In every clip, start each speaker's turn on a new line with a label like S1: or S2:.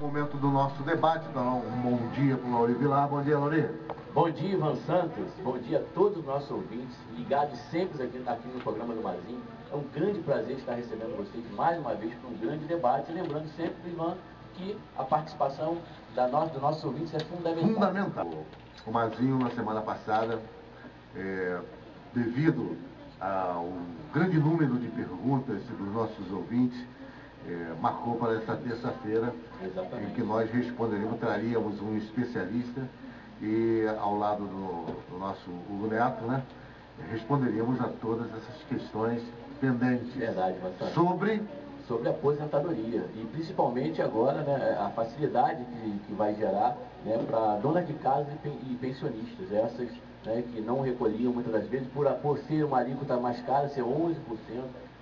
S1: Momento do nosso debate, então um bom dia para o Lauri Vilar. Bom dia, Lauri.
S2: Bom dia, Ivan Santos. Bom dia a todos os nossos ouvintes, ligados sempre aqui no programa do Mazinho. É um grande prazer estar recebendo vocês mais uma vez para um grande debate. Lembrando sempre, Ivan, que a participação dos nossos ouvintes é fundamental.
S1: O Mazinho, na semana passada, devido ao grande número de perguntas dos nossos ouvintes, marcou para essa terça-feira, em que nós responderíamos, traríamos um especialista e ao lado do nosso Hugo Neto, né, responderíamos a todas essas questões pendentes.
S2: Verdade, sobre a aposentadoria e principalmente agora, né, a facilidade que vai gerar, né, para donas de casa e pensionistas, essas, né, que não recolhiam muitas das vezes por ser uma alíquota mais cara, ser 11%,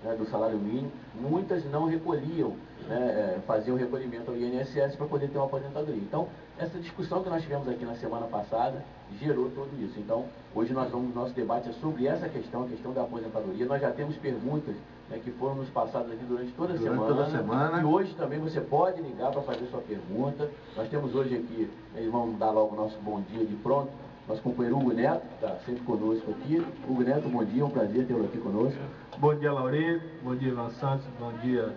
S2: né, do salário mínimo, muitas não recolhiam, né, faziam recolhimento ao INSS para poder ter uma aposentadoria. Então, essa discussão que nós tivemos aqui na semana passada gerou tudo isso. Então, hoje nosso debate é sobre essa questão, a questão da aposentadoria. Nós já temos perguntas, né, que foram nos passadas aqui durante toda a semana. E hoje também você pode ligar para fazer sua pergunta. Nós temos hoje aqui, eles vão dar logo o nosso bom dia de pronto, nosso companheiro Hugo Neto, que está sempre conosco aqui. Hugo Neto, bom dia, é um prazer tê-lo aqui conosco.
S3: Bom dia, Lauri. Bom dia, Ivan Santos. Bom dia,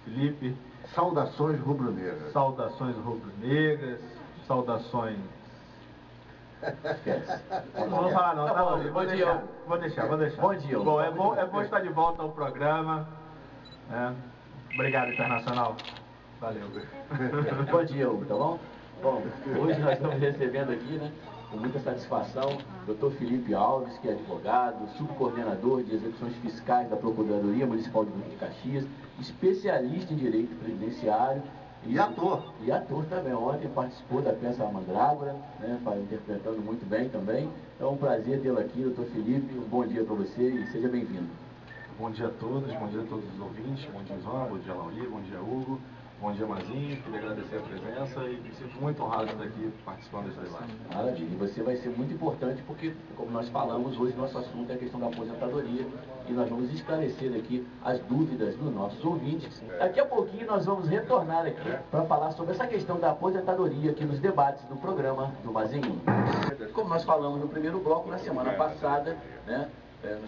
S3: Felipe.
S1: Saudações rubro-negras.
S3: Saudações rubro-negras. Saudações...
S2: Esquece.
S3: Não vou falar não, tá, Lauri? Vou deixar.
S2: Bom dia.
S3: Bom, é bom estar de volta ao programa. Obrigado, Internacional. Valeu.
S2: Bom dia, Hugo, tá bom? Bom, hoje nós estamos recebendo aqui, né, com muita satisfação, o Dr. Felipe Alves, que é advogado, subcoordenador de execuções fiscais da Procuradoria Municipal de Duque de Caxias, especialista em direito previdenciário.
S1: E ator.
S2: E ator também. Ontem participou da peça A Mandrágora, né, interpretando muito bem também. Então é um prazer tê-lo aqui, doutor Felipe. Um bom dia para você e seja bem-vindo.
S4: Bom dia a todos os ouvintes. Bom dia, Ivan. Bom dia, Lauri. Bom dia, Hugo. Bom dia, Mazinho. Queria agradecer a presença e me sinto muito honrado de estar aqui participando desse debate.
S2: Maravilha. E você vai ser muito importante porque, como nós falamos, hoje nosso assunto é a questão da aposentadoria e nós vamos esclarecer aqui as dúvidas dos nossos ouvintes. Daqui a pouquinho nós vamos retornar aqui para falar sobre essa questão da aposentadoria aqui nos debates do programa do Mazinho. Como nós falamos no primeiro bloco, na semana passada, né,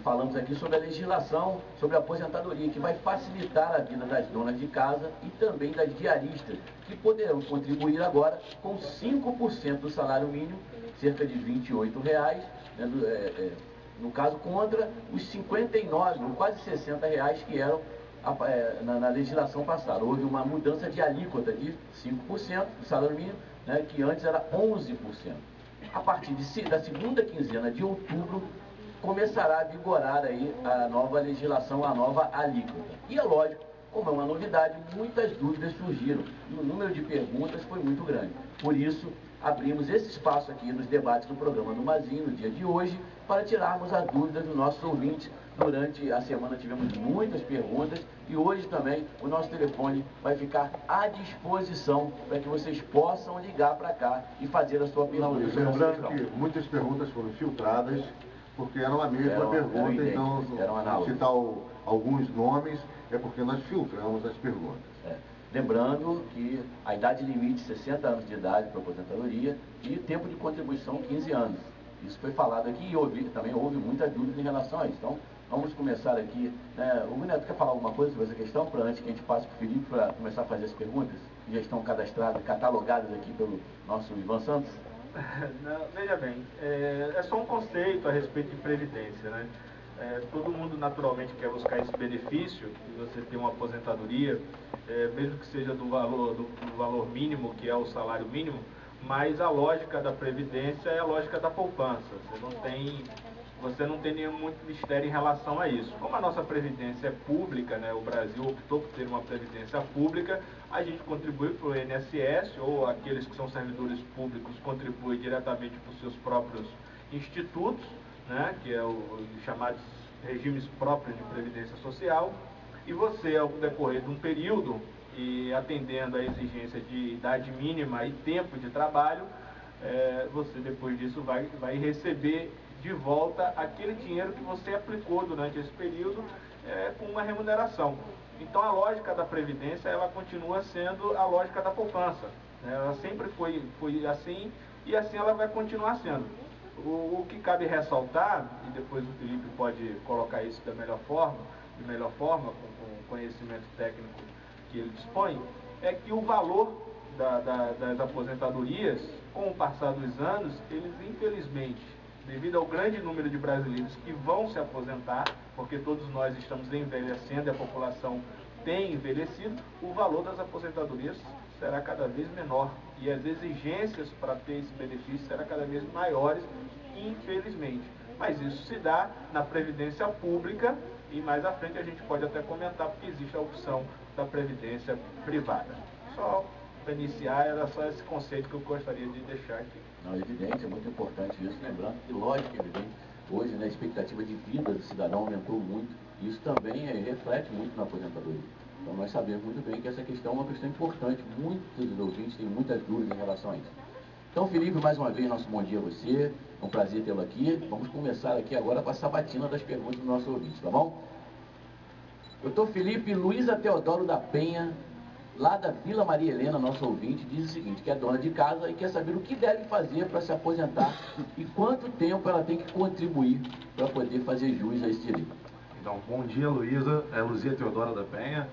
S2: falamos aqui sobre a legislação sobre a aposentadoria, que vai facilitar a vida das donas de casa e também das diaristas, que poderão contribuir agora com 5% do salário mínimo, cerca de R$ 28,00, né, no caso contra os 59, ou quase R$ 60,00 que eram na legislação passada. Houve uma mudança de alíquota de 5% do salário mínimo, né, que antes era 11%. A partir da segunda quinzena de outubro, começará a vigorar aí a nova legislação, a nova alíquota. E é lógico, como é uma novidade, muitas dúvidas surgiram e o número de perguntas foi muito grande. Por isso, abrimos esse espaço aqui nos debates do programa do Mazinho, no dia de hoje, para tirarmos as dúvidas dos nossos ouvintes. Durante a semana tivemos muitas perguntas e hoje também o nosso telefone vai ficar à disposição para que vocês possam ligar para cá e fazer a sua pergunta.
S1: Lembrando que muitas perguntas foram filtradas, porque era a mesma pergunta, então citar alguns nomes é porque nós filtramos as perguntas.
S2: Lembrando que a idade limite 60 anos de idade para aposentadoria e tempo de contribuição 15 anos. Isso foi falado aqui e também houve muita dúvida em relação a isso. Então, vamos começar aqui. O Neto quer falar alguma coisa sobre essa questão, antes que a gente passe para o Felipe para começar a fazer as perguntas, que já estão cadastradas, catalogadas aqui pelo nosso Ivan Santos?
S3: Não, veja bem, é só um conceito a respeito de previdência, né? Todo mundo naturalmente quer buscar esse benefício de você ter uma aposentadoria, mesmo que seja do valor mínimo, que é o salário mínimo, mas a lógica da previdência é a lógica da poupança. Você não tem nenhum muito mistério em relação a isso. Como a nossa previdência é pública, né, o Brasil optou por ter uma previdência pública, a gente contribui para o INSS, ou aqueles que são servidores públicos contribuem diretamente para os seus próprios institutos, né, que é os chamados regimes próprios de previdência social, e você, ao decorrer de um período, e atendendo à exigência de idade mínima e tempo de trabalho, você depois disso vai receber de volta aquele dinheiro que você aplicou durante esse período com uma remuneração. Então a lógica da Previdência, ela continua sendo a lógica da poupança, né? Ela sempre foi assim, e assim ela vai continuar sendo. O que cabe ressaltar, e depois o Felipe pode colocar isso da melhor forma, com o conhecimento técnico que ele dispõe, é que o valor das aposentadorias, com o passar dos anos, eles infelizmente, devido ao grande número de brasileiros que vão se aposentar, porque todos nós estamos envelhecendo e a população tem envelhecido, o valor das aposentadorias será cada vez menor e as exigências para ter esse benefício serão cada vez maiores, infelizmente. Mas isso se dá na Previdência Pública e mais à frente a gente pode até comentar, porque existe a opção da Previdência Privada. Só para iniciar, era só esse conceito que eu gostaria de deixar aqui.
S2: Não, é evidente, é muito importante isso, lembrando que, lógico, é evidente, hoje, né, a expectativa de vida do cidadão aumentou muito, e isso também reflete muito na aposentadoria. Então nós sabemos muito bem que essa questão é uma questão importante, muitos ouvintes têm muitas dúvidas em relação a isso. Então, Felipe, mais uma vez, nosso bom dia a você, é um prazer tê-lo aqui. Vamos começar aqui agora com a sabatina das perguntas do nosso ouvinte, tá bom? Doutor Felipe, Luísa Teodoro da Penha, lá da Vila Maria Helena, nosso ouvinte, diz o seguinte, que é dona de casa e quer saber o que deve fazer para se aposentar e quanto tempo ela tem que contribuir para poder fazer jus a esse direito.
S4: Então, bom dia, Luísa, Luzia Teodora da Penha.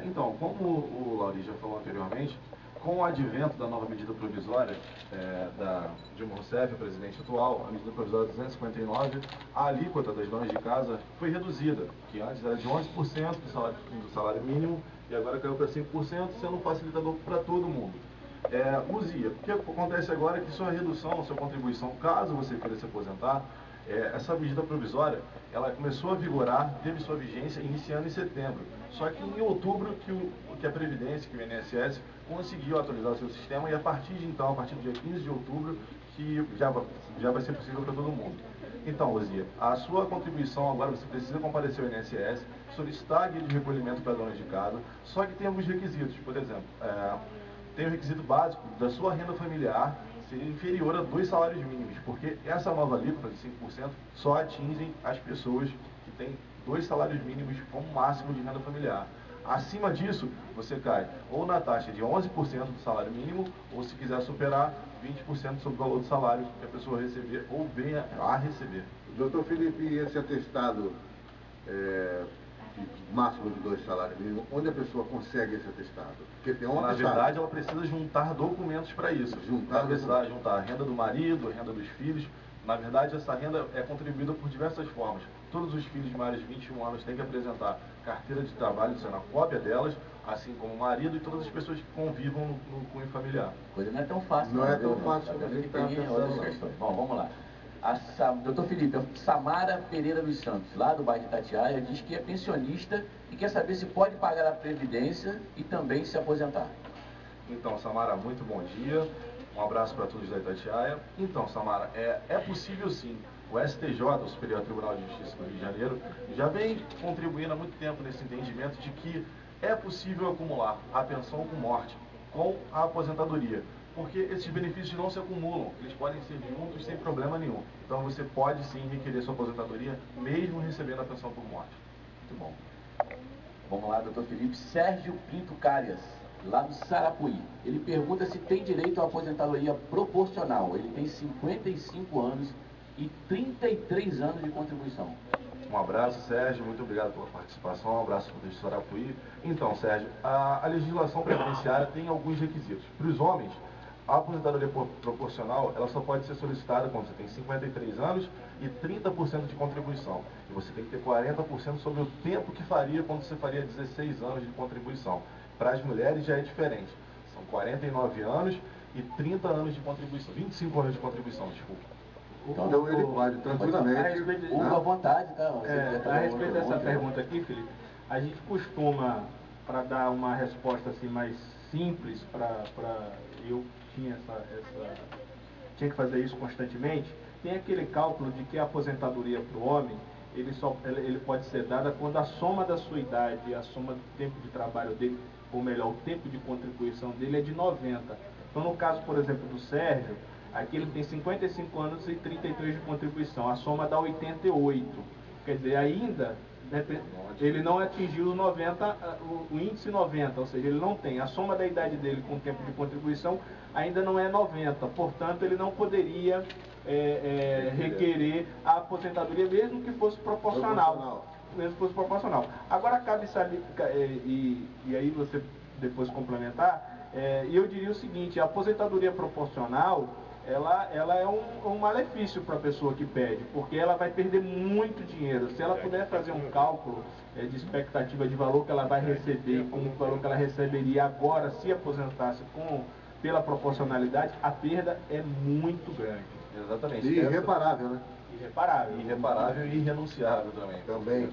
S4: Então, como o Lauri já falou anteriormente, com o advento da nova medida provisória da Dilma Rousseff, a presidente atual, a medida provisória 259, a alíquota das donas de casa foi reduzida, que antes era de 11% do salário mínimo e agora caiu para 5%, sendo um facilitador para todo mundo. Luzia, o que acontece agora é que sua redução, sua contribuição, caso você queira se aposentar, essa medida provisória, ela começou a vigorar, teve sua vigência iniciando em setembro. Só que em outubro que a Previdência, que o INSS, conseguiu atualizar o seu sistema e a partir de então, a partir do dia 15 de outubro, que já vai ser possível para todo mundo. Então, Luzia, a sua contribuição agora, você precisa comparecer ao INSS, solicitar a guia de recolhimento para donas de casa, só que tem alguns requisitos, por exemplo, tem o requisito básico da sua renda familiar ser inferior a 2 salários mínimos, porque essa nova alíquota de 5% só atinge as pessoas que têm 2 salários mínimos como máximo de renda familiar. Acima disso, você cai ou na taxa de 11% do salário mínimo, ou se quiser superar, 20% sobre o valor do salário que a pessoa receber ou venha a receber.
S1: Doutor Felipe, esse atestado máximo de 2 salários mínimos, onde a pessoa consegue esse atestado? Porque tem
S4: Na verdade, ela precisa juntar documentos para isso. Ela precisa juntar a renda do marido, a renda dos filhos. Na verdade, essa renda é contribuída por diversas formas. Todos os filhos de maiores de 21 anos têm que apresentar carteira de trabalho, sendo a cópia delas, assim como o marido e todas as pessoas que convivam no cunho familiar.
S2: Coisa não é tão fácil.
S1: Não é tão fácil como a gente está pensando.
S2: Bom, vamos lá. Doutor Felipe, a Samara Pereira dos Santos, lá do bairro de Itatiaia, diz que é pensionista e quer saber se pode pagar a Previdência e também se aposentar.
S4: Então, Samara, muito bom dia. Um abraço para todos da Itatiaia. Então, Samara, é possível sim. O STJ, o Superior Tribunal de Justiça do Rio de Janeiro, já vem contribuindo há muito tempo nesse entendimento de que é possível acumular a pensão com morte com a aposentadoria. Porque esses benefícios não se acumulam, eles podem ser juntos sem problema nenhum. Então você pode sim requerer sua aposentadoria, mesmo recebendo a pensão por morte.
S2: Muito bom. Vamos lá, doutor Felipe. Sérgio Pinto Cárias, lá do Sarapuí. Ele pergunta se tem direito à aposentadoria proporcional. Ele tem 55 anos e 33 anos de contribuição.
S4: Um abraço, Sérgio, muito obrigado pela participação, um abraço para o Sarapuí. Então, Sérgio, a legislação previdenciária tem alguns requisitos. Para os homens, a aposentadoria proporcional, ela só pode ser solicitada quando você tem 53 anos e 30% de contribuição. E você tem que ter 40% sobre o tempo que faria quando você faria 16 anos de contribuição. Para as mulheres já é diferente. São 49 anos e 30 anos de contribuição. 25 anos de contribuição, desculpa.
S1: Então ele pode tranquilamente...
S2: À vontade, tá?
S3: A respeito dessa pergunta aqui, Felipe, a gente costuma, para dar uma resposta assim mais simples, eu tinha que fazer isso constantemente, tem aquele cálculo de que a aposentadoria para o homem, ele pode ser dada quando a soma da sua idade e a soma do tempo de trabalho dele, ou melhor, o tempo de contribuição dele é de 90. Então, no caso, por exemplo, do Sérgio, aqui ele tem 55 anos e 33 de contribuição, a soma dá 88. Quer dizer, ainda Ele não atingiu 90, o índice 90, ou seja, ele não tem. A soma da idade dele com o tempo de contribuição ainda não é 90, portanto, ele não poderia requerer a aposentadoria, mesmo que fosse proporcional. Mesmo que fosse proporcional. Agora, cabe saber, e aí você depois complementar, e eu diria o seguinte: a aposentadoria proporcional, ela é um malefício para a pessoa que pede, porque ela vai perder muito dinheiro. Se ela puder fazer um cálculo de expectativa de valor que ela vai receber, com o valor que ela receberia agora se aposentasse pela proporcionalidade, a perda é muito grande.
S4: Exatamente.
S1: E irreparável, né?
S4: Irreparável e irrenunciável também.
S1: Também.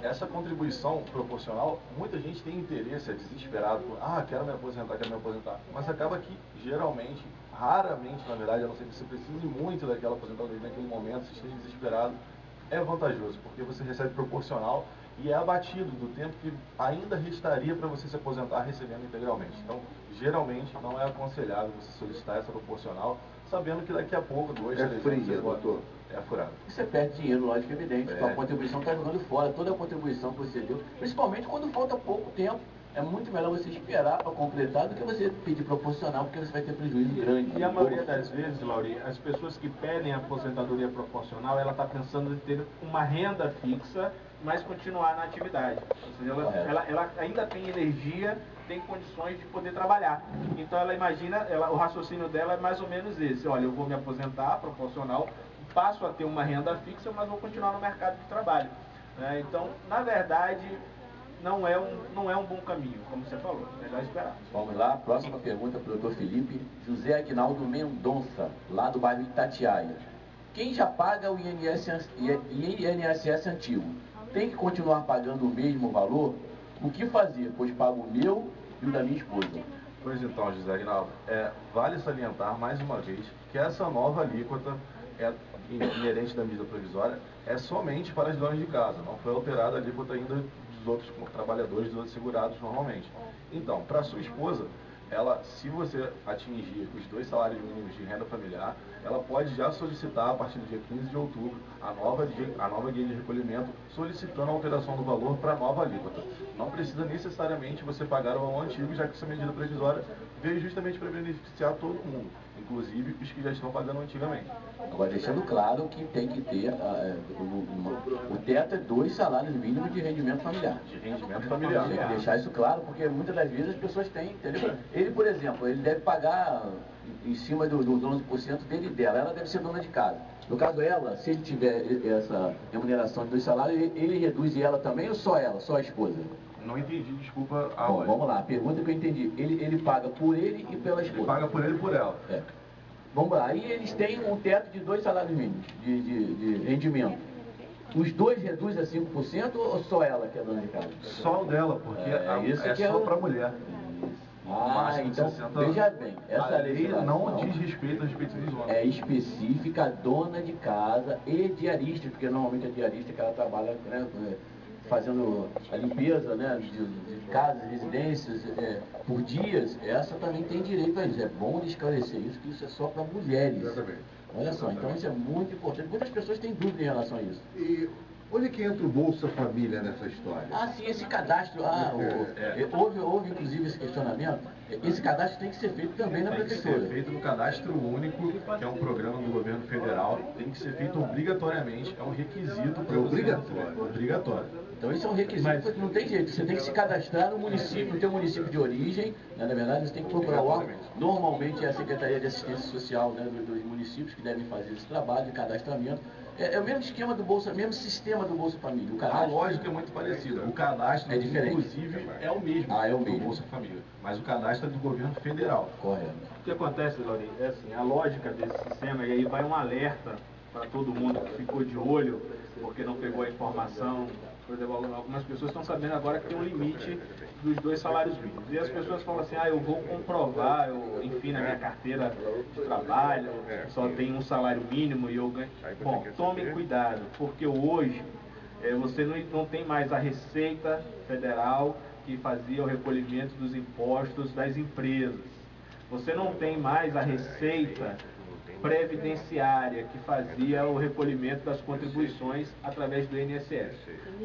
S4: Essa contribuição proporcional, muita gente tem interesse, é desesperado, quero me aposentar, mas acaba que geralmente, raramente, na verdade, a não ser que você precise muito daquela aposentadoria naquele momento, você esteja desesperado, é vantajoso, porque você recebe proporcional e é abatido do tempo que ainda restaria para você se aposentar recebendo integralmente. Então, geralmente, não é aconselhável você solicitar essa proporcional, sabendo que daqui a pouco, 2, 3 anos,
S1: fria, doutor.
S4: É furado.
S2: Você perde dinheiro, lógico, evidente. A contribuição está jogando fora, toda a contribuição que você deu, principalmente quando falta pouco tempo. É muito melhor você esperar para completar do que você pedir proporcional, porque você vai ter prejuízo grande.
S3: E a maioria das vezes, Lauri, as pessoas que pedem a aposentadoria proporcional, ela está pensando em ter uma renda fixa, mas continuar na atividade. Ou seja, ela ainda tem energia, tem condições de poder trabalhar. Então ela imagina, o raciocínio dela é mais ou menos esse: olha, eu vou me aposentar proporcional, passo a ter uma renda fixa, mas vou continuar no mercado de trabalho. Então, na verdade, não é um bom caminho, como você falou. Melhor esperar.
S2: Vamos lá, próxima pergunta para o doutor Felipe. José Aguinaldo Mendonça, lá do bairro Itatiaia. Quem já paga o INSS antigo, tem que continuar pagando o mesmo valor? O que fazer? Pois pago o meu e o da minha esposa.
S4: Pois então, José Aguinaldo, vale salientar mais uma vez que essa nova alíquota inerente da medida provisória é somente para as donas de casa, não foi alterada a alíquota ainda dos outros trabalhadores, dos outros segurados normalmente. Então, para a sua esposa, se você atingir os 2 salários mínimos de renda familiar, ela pode já solicitar, a partir do dia 15 de outubro, a nova guia de recolhimento, solicitando a alteração do valor para a nova alíquota. Não precisa necessariamente você pagar o valor antigo, já que essa medida provisória veio justamente para beneficiar todo mundo, inclusive os que já estão pagando antigamente.
S2: Agora, deixando claro que tem que ter, o teto é 2 salários mínimos de rendimento familiar. Tem que deixar isso claro, porque muitas das vezes as pessoas têm, entendeu? Ele, por exemplo, ele deve pagar em cima dos 11% dele e dela. Ela deve ser dona de casa. No caso dela, se ele tiver essa remuneração de 2 salários, ele reduz ela também ou só ela, só a esposa?
S4: Não entendi, desculpa.
S2: Bom, vamos lá, a pergunta que eu entendi. Ele paga por ele e pela esposa.
S4: Ele paga por ele e por ela.
S2: Vamos lá, aí eles têm um teto de 2 salários mínimos de rendimento. Os dois reduzem a 5% ou só ela que é dona de casa?
S4: Só o dela, porque é só para a mulher.
S2: Então, veja bem, essa
S4: lei não diz respeito a respeito dos homens.
S2: É específica dona de casa e diarista, porque normalmente a diarista que ela trabalha, né, fazendo a limpeza, né, de casas, residências, por dias, essa também tem direito a isso. É bom esclarecer isso, que isso é só para mulheres.
S1: Exatamente.
S2: Olha só, então isso é muito importante. Muitas pessoas têm dúvida em relação a isso.
S1: E onde é que entra o Bolsa Família nessa história?
S2: Sim, esse cadastro, houve inclusive esse questionamento. Esse cadastro tem que ser feito também na prefeitura.
S4: Tem que ser feito no Cadastro Único, que é um programa do governo federal, tem que ser feito obrigatoriamente, é um requisito para obrigatório.
S2: Então isso é um requisito, porque não tem jeito, você tem que se cadastrar no município, no teu município de origem, né? Na verdade você tem que procurar o órgão, normalmente é a Secretaria de Assistência Social, né, dos municípios que devem fazer esse trabalho de cadastramento. É o mesmo esquema do Bolsa, mesmo sistema do Bolsa Família.
S4: A lógica é muito parecida. O cadastro,
S2: é diferente.
S4: Inclusive, é o mesmo do Bolsa Família, mas o cadastro é do governo federal.
S2: Correto.
S3: O que acontece, Lauri, é assim, a lógica desse sistema, e aí vai um alerta para todo mundo que ficou de olho, porque não pegou a informação. Por exemplo, algumas pessoas estão sabendo agora que tem um limite dos 2 salários mínimos. E as pessoas falam assim, eu vou comprovar, enfim, na minha carteira de trabalho, só tem um salário mínimo e eu ganho. Bom, tomem cuidado, porque hoje você não tem mais a Receita Federal que fazia o recolhimento dos impostos das empresas. Você não tem mais a Receita previdenciária que fazia o recolhimento das contribuições através do INSS.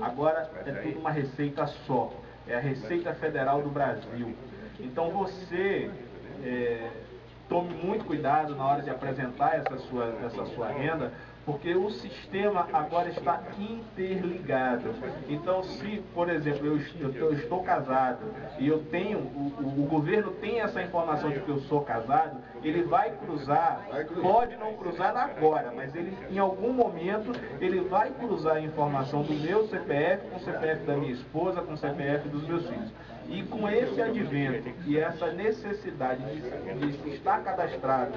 S3: Agora é tudo uma receita só, é a Receita Federal do Brasil. Então você tome muito cuidado na hora de apresentar essa sua renda, porque o sistema agora está interligado. Então, se, por exemplo, eu estou casado e eu tenho, o governo tem essa informação de que eu sou casado, ele vai cruzar, pode não cruzar agora, mas ele, em algum momento, ele vai cruzar a informação do meu CPF com o CPF da minha esposa, com o CPF dos meus filhos. E com esse advento e essa necessidade de estar cadastrado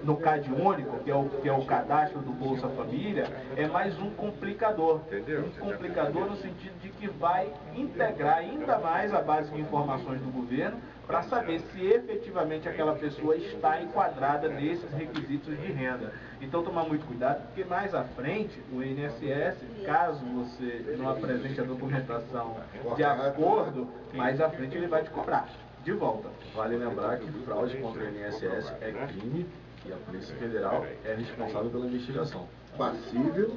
S3: no CAD único, que é o cadastro do Bolsa Família, é mais um complicador. Um complicador no sentido de que vai integrar ainda mais a base de informações do governo para saber se efetivamente aquela pessoa está enquadrada nesses requisitos de renda. Então, tomar muito cuidado, porque mais à frente, o INSS, caso você não apresente a documentação de acordo, mais à frente ele vai te cobrar de volta.
S4: Vale lembrar que fraude contra o INSS é crime e a Polícia Federal é responsável pela investigação.
S1: Passível.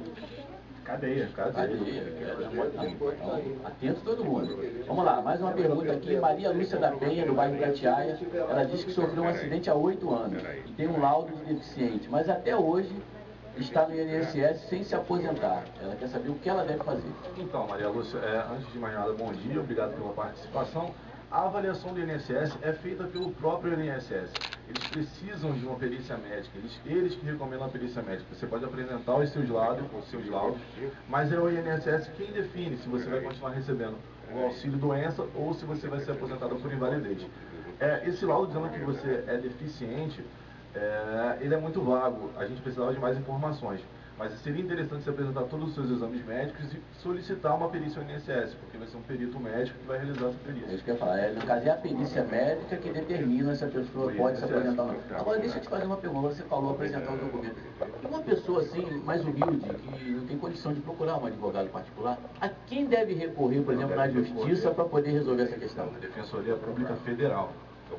S3: Cadeia.
S2: Então, atento todo mundo. Vamos lá, mais uma pergunta aqui. Maria Lúcia da Penha, do bairro Gatiaia. Ela disse que sofreu um acidente há 8 anos e tem um laudo de deficiente, mas até hoje está no INSS sem se aposentar. Ela quer saber o que ela deve fazer.
S4: Então, Maria Lúcia, antes de mais nada, bom dia, obrigado pela participação. A avaliação do INSS é feita pelo próprio INSS. Eles precisam de uma perícia médica, eles que recomendam a perícia médica. Você pode apresentar os seus laudos, mas é o INSS quem define se você vai continuar recebendo o auxílio doença ou se você vai ser aposentado por invalidez. Esse laudo dizendo que você é deficiente, ele é muito vago, a gente precisava de mais informações. Mas seria interessante você apresentar todos os seus exames médicos e solicitar uma perícia ao INSS, porque vai ser um perito médico que vai realizar essa perícia.
S2: É isso que eu ia falar. No caso, é a perícia médica que determina se a pessoa pode se aposentar ou não. Agora, deixa eu te fazer uma pergunta. Você falou apresentar o documento. E uma pessoa assim, mais humilde, que não tem condição de procurar um advogado particular, a quem deve recorrer, por exemplo, na Justiça para poder resolver essa questão?
S4: A Defensoria Pública Federal.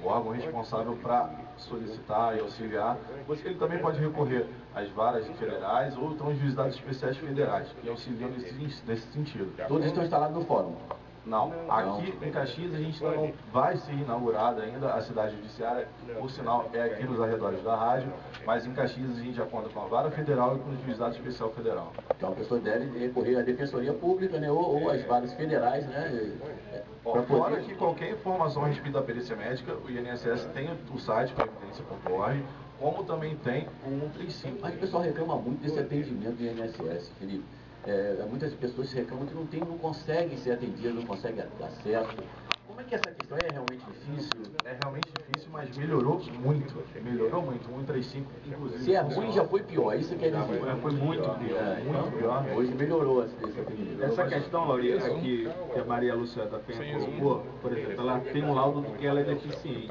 S4: O órgão responsável para solicitar e auxiliar, ele também pode recorrer às varas federais ou então aos juizados especiais federais, que auxiliam nesse sentido.
S2: Todos estão instalados no fórum?
S4: Não. Aqui em Caxias a gente não vai ser inaugurada ainda a cidade judiciária, por sinal é aqui nos arredores da rádio, mas em Caxias a gente já conta com a vara federal e com o juizado especial federal.
S2: Então a pessoa deve recorrer à Defensoria Pública, né, ou às varas federais, né?
S4: Fora que qualquer informação a respeito da perícia médica, o INSS tem o site previdência.org, como também tem o 135.
S2: Mas o pessoal reclama muito desse atendimento do INSS, Felipe. Muitas pessoas reclamam que não conseguem ser atendidas, não conseguem dar acesso. Como é que essa questão é realmente difícil?
S4: É realmente difícil, mas melhorou muito. Melhorou muito. O 135, inclusive.
S2: Se é ruim, já foi pior. Isso quer dizer.
S3: Foi muito pior.
S2: Muito pior. Hoje melhorou esse atendimento.
S3: Essa questão, Laurita, que a Maria Lúcia da Penha colocou, por exemplo, ela tem um laudo de que ela é deficiente.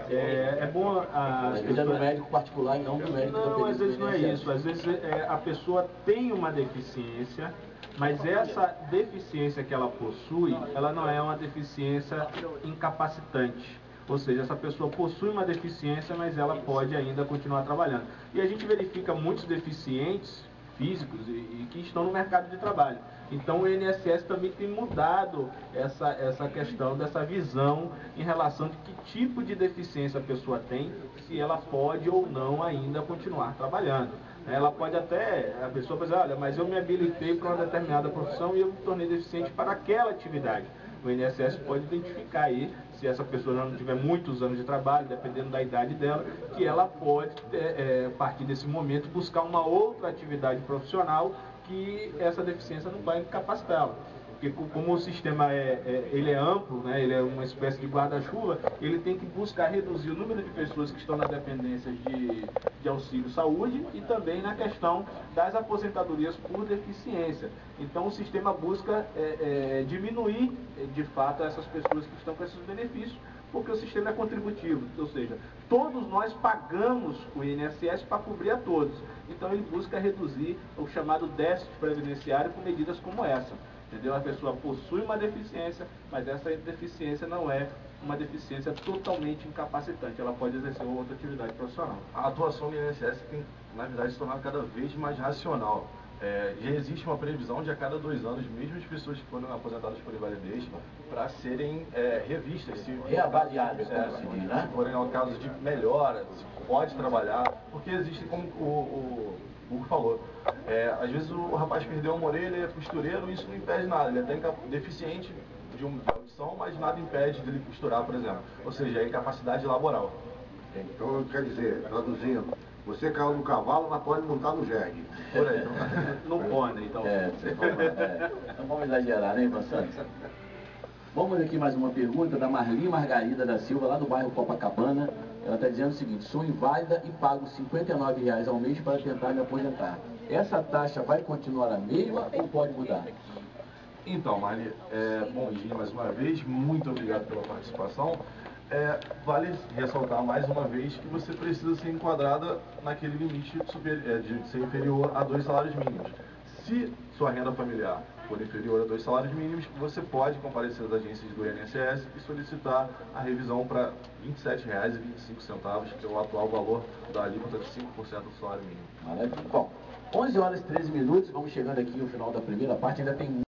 S3: É bom
S2: Às vezes é do médico particular e não do médico da
S3: Não, às vezes não é isso. Às vezes a pessoa tem uma deficiência, mas essa deficiência que ela possui, ela não é uma deficiência incapacitante. Ou seja, essa pessoa possui uma deficiência, mas ela pode ainda continuar trabalhando. E a gente verifica muitos deficientes físicos e que estão no mercado de trabalho. Então o INSS também tem mudado essa questão dessa visão em relação de que tipo de deficiência a pessoa tem, se ela pode ou não ainda continuar trabalhando. Ela pode até, a pessoa pode dizer, olha, mas eu me habilitei para uma determinada profissão e eu me tornei deficiente para aquela atividade. O INSS pode identificar aí, se essa pessoa já não tiver muitos anos de trabalho, dependendo da idade dela, que ela pode, a partir desse momento, buscar uma outra atividade profissional que essa deficiência não vai incapacitá-la. Porque como o sistema ele é amplo, né, ele é uma espécie de guarda-chuva, ele tem que buscar reduzir o número de pessoas que estão na dependência de auxílio saúde e também na questão das aposentadorias por deficiência. Então o sistema busca diminuir, de fato, essas pessoas que estão com esses benefícios, porque o sistema é contributivo, ou seja, todos nós pagamos o INSS para cobrir a todos. Então ele busca reduzir o chamado déficit previdenciário com medidas como essa. entendeu? A pessoa possui uma deficiência, mas essa deficiência não é uma deficiência totalmente incapacitante, ela pode exercer outra atividade profissional.
S4: A atuação do INSS tem, na verdade, se tornado cada vez mais racional. Já existe uma previsão de a cada 2 anos, mesmo as pessoas que foram aposentadas por invalidez, para serem revistas,
S2: reavaliadas, como se diz, né?
S4: Se forem casos de melhora, se pode trabalhar, porque existe, como o Hugo falou, às vezes o rapaz perdeu uma orelha, ele é costureiro, isso não impede nada, ele é até deficiente de audição, mas nada impede dele costurar, por exemplo. Ou seja, é incapacidade laboral.
S1: Então, quer dizer, traduzindo, você caiu no cavalo, mas pode montar no jegue.
S4: Por aí.
S3: No pônei, então.
S2: Não vamos exagerar, né, Ivan Santos? Vamos aqui mais uma pergunta da Marli Margarida da Silva, lá do bairro Copacabana. Ela está dizendo o seguinte: sou inválida e pago R$ 59,00 ao mês para tentar me aposentar. Essa taxa vai continuar a mesma ou pode mudar?
S4: Então, Marli, bom dia mais uma vez, muito obrigado pela participação. Vale ressaltar mais uma vez que você precisa ser enquadrada naquele limite de ser inferior a 2 salários mínimos. Se sua renda familiar for inferior a 2 salários mínimos, você pode comparecer às agências do INSS e solicitar a revisão para R$ 27,25, que é o atual valor da alíquota de 5% do salário mínimo.
S2: Maravilha. Bom, 11h13, vamos chegando aqui no final da primeira parte, ainda tem